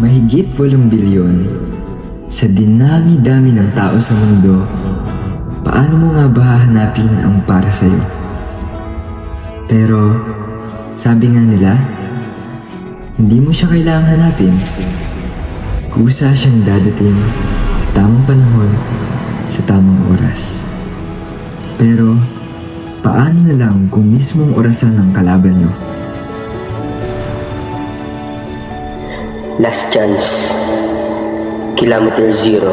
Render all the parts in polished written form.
Mahigit 8 bilyon. Sa dinami-dami ng tao sa mundo, paano mo nga ba hahanapin ang para sa'yo? Pero, sabi nga nila, hindi mo siya kailangang hanapin. Kusa siyang dadating sa tamang panahon, sa tamang oras. Pero, paano na lang kung mismong orasan ng kalaban nyo? Last chance. Kilometer 0.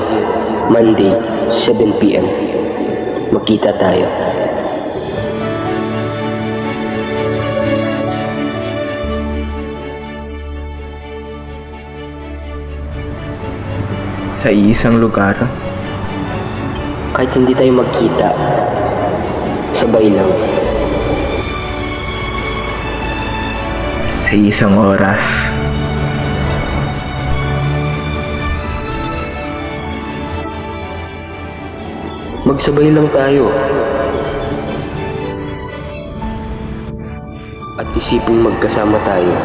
Monday, 7 p.m. Magkita tayo. Sa isang lugar, Kahit hindi tayo magkita, sabay lang. sa isang oras, Magsabay lang tayo. At isipin magkasama tayo.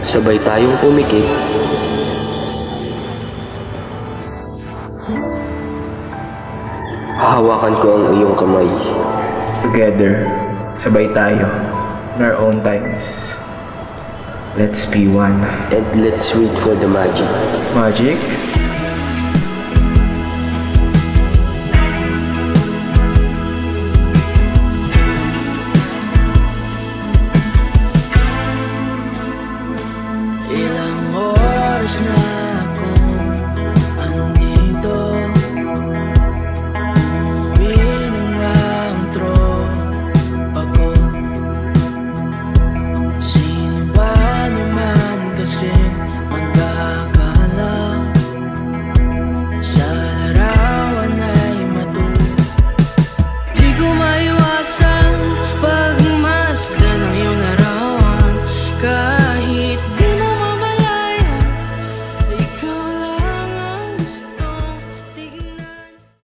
Sabay tayong pumikit. Hahawakan ko ang iyong kamay. together, sabay tayo, in our own times. Let's be one. And let's wait for the magic. Magic?